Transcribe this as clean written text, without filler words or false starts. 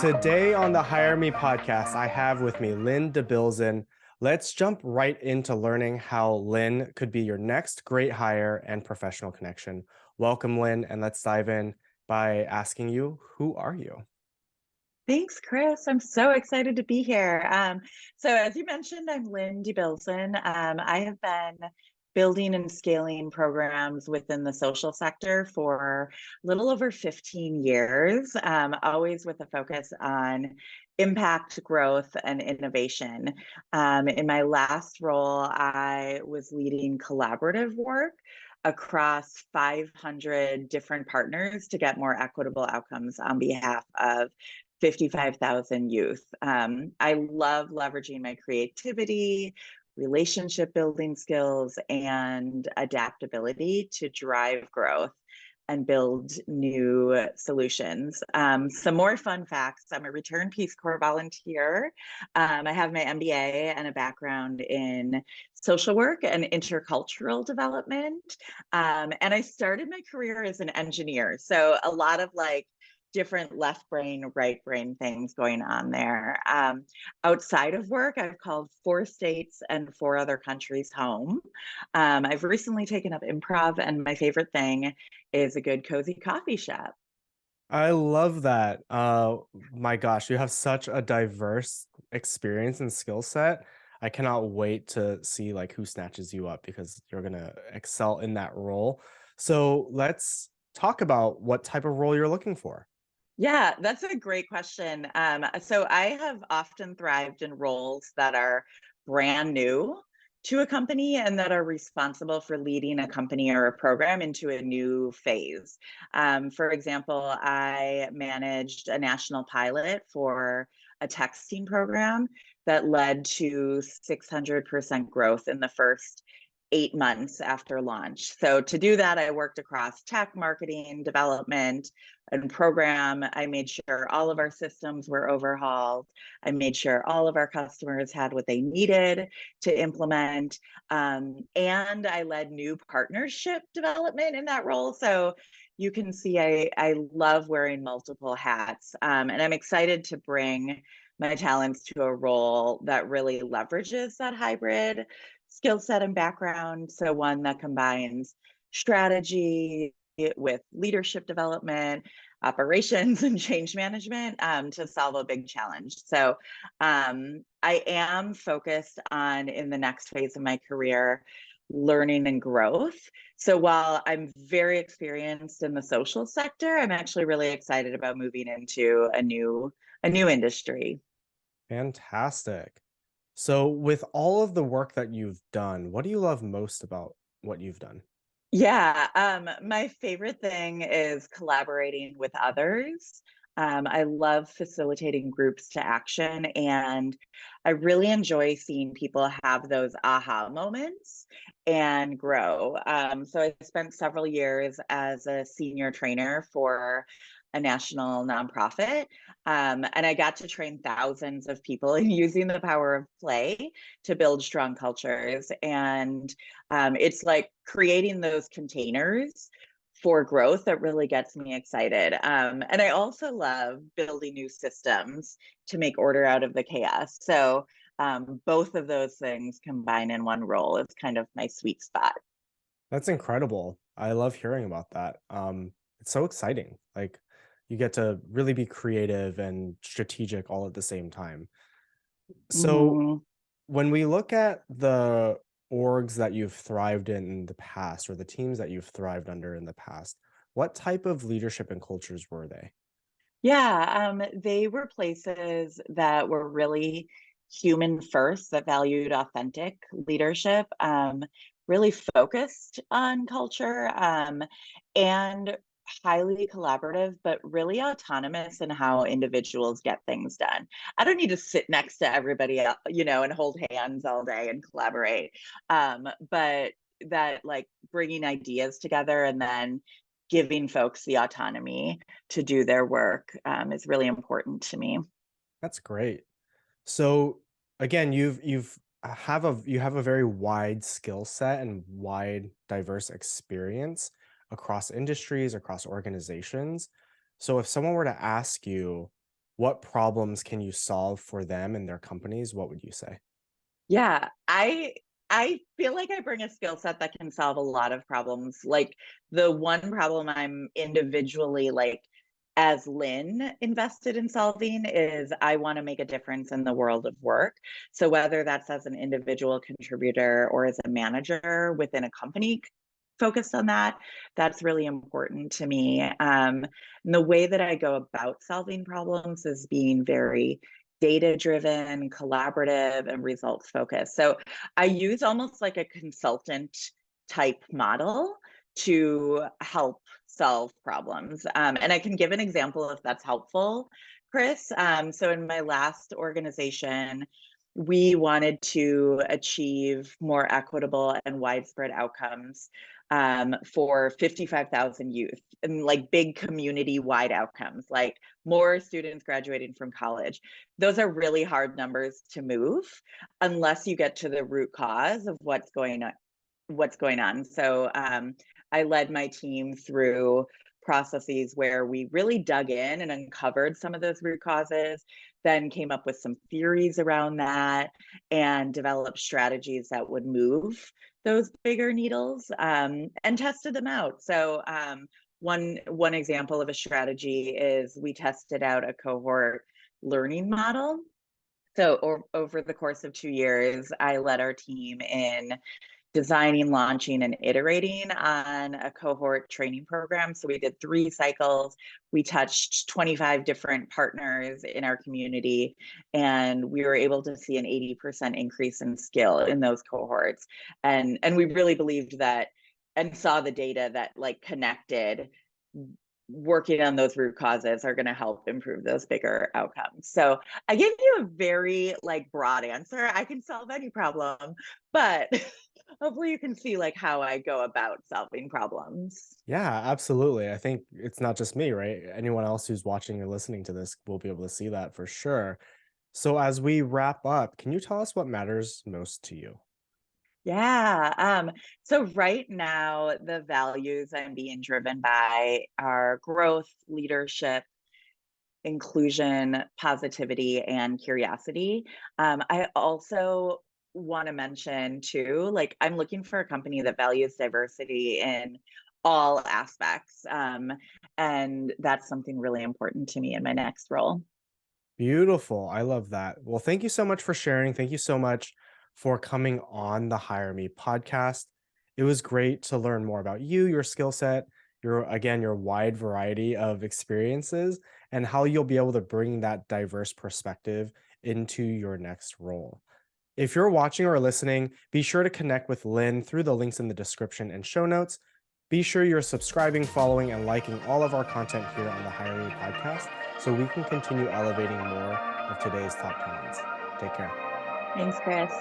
Today on the Hire Me podcast, I have with me Lynn Debilzen. Let's jump right into learning how Lynn could be your next great hire and professional connection. Welcome, Lynn, and let's dive in by asking you, who are you? Thanks, Chris. I'm so excited to be here. So as you mentioned, I'm Lynn Debilzen. I have been building and scaling programs within the social sector for a little over 15 years, always with a focus on impact, growth, and innovation. In my last role, I was leading collaborative work across 500 different partners to get more equitable outcomes on behalf of 55,000 youth. I love leveraging my creativity, relationship building skills, and adaptability to drive growth and build new solutions. Some more fun facts. I'm a return Peace Corps volunteer. I have my MBA and a background in social work and intercultural development. And I started my career as an engineer. So a lot of different left brain, right brain things going on there. Outside of work, I've called 4 states and 4 other countries home. I've recently taken up improv, and my favorite thing is a good cozy coffee shop. I love that. My gosh, you have such a diverse experience and skill set. I cannot wait to see like who snatches you up because you're gonna excel in that role. So let's talk about what type of role you're looking for. Yeah, that's a great question. So I have often thrived in roles that are brand new to a company and that are responsible for leading a company or a program into a new phase. For example, I managed a national pilot for a texting program that led to 600% growth in the first 8 months after launch. So to do that, I worked across tech, marketing, development, and program. I made sure all of our systems were overhauled. I made sure all of our customers had what they needed to implement. And I led new partnership development in that role. So you can see I love wearing multiple hats. And I'm excited to bring my talents to a role that really leverages that hybrid skill set and background. So one that combines strategy with leadership development, operations, and change management to solve a big challenge. So I am focused on, in the next phase of my career, learning and growth. So while I'm very experienced in the social sector, I'm actually really excited about moving into a new industry. Fantastic. So, with all of the work that you've done, what do you love most about what you've done? Yeah, my favorite thing is collaborating with others. I love facilitating groups to action, and I really enjoy seeing people have those aha moments and grow. So I spent several years as a senior trainer for a national nonprofit, and I got to train thousands of people in using the power of play to build strong cultures. And it's like creating those containers for growth that really gets me excited. And I also love building new systems to make order out of the chaos. So both of those things combined in one role is kind of my sweet spot. That's incredible. I love hearing about that. It's so exciting. Like you get to really be creative and strategic all at the same time. So, Mhm. when we look at the orgs that you've thrived in the past or the teams that you've thrived under in the past, what type of leadership and cultures were they? Yeah, they were places that were really human first, that valued authentic leadership, really focused on culture, and highly collaborative, but really autonomous in how individuals get things done. I don't need to sit next to everybody else, and hold hands all day and collaborate. But that like bringing ideas together and then giving folks the autonomy to do their work is really important to me. That's great. So again, you have a very wide skill set and wide diverse experience across industries, across organizations. So if someone were to ask you, what problems can you solve for them and their companies? What would you say? Yeah, I feel like I bring a skill set that can solve a lot of problems. Like the one problem I'm individually like as Lynn invested in solving is I want to make a difference in the world of work. So whether that's as an individual contributor or as a manager within a company focused on that, that's really important to me. And the way that I go about solving problems is being very data driven, collaborative, and results focused. So I use almost like a consultant type model to help solve problems. And I can give an example if that's helpful, Chris. So in my last organization, we wanted to achieve more equitable and widespread outcomes for 55,000 youth and like big community wide outcomes, like more students graduating from college. Those are really hard numbers to move unless you get to the root cause of what's going on. So I led my team through processes where we really dug in and uncovered some of those root causes, then came up with some theories around that and developed strategies that would move those bigger needles, and tested them out. So one example of a strategy is we tested out a cohort learning model. So over the course of 2 years, I led our team in designing, launching, and iterating on a cohort training program. So we did 3 cycles. We touched 25 different partners in our community, and we were able to see an 80% increase in skill in those cohorts. And we really believed that and saw the data that like connected working on those root causes are going to help improve those bigger outcomes. So I gave you a very like broad answer. I can solve any problem, but hopefully you can see like how I go about solving problems. Yeah, absolutely. I think it's not just me, right? Anyone else who's watching or listening to this will be able to see that for sure. So, as we wrap up, can you tell us what matters most to you? Yeah. So right now, the values I'm being driven by are growth, leadership, inclusion, positivity, and curiosity. I also want to mention too, like I'm looking for a company that values diversity in all aspects. And that's something really important to me in my next role. Beautiful. I love that. Well, thank you so much for sharing. Thank you so much for coming on the Hire Me podcast. It was great to learn more about you, your skill set, your wide variety of experiences, and how you'll be able to bring that diverse perspective into your next role. If you're watching or listening, be sure to connect with Lynn through the links in the description and show notes. Be sure you're subscribing, following, and liking all of our content here on the Hire Me podcast so we can continue elevating more of today's top talents. Take care. Thanks, Chris.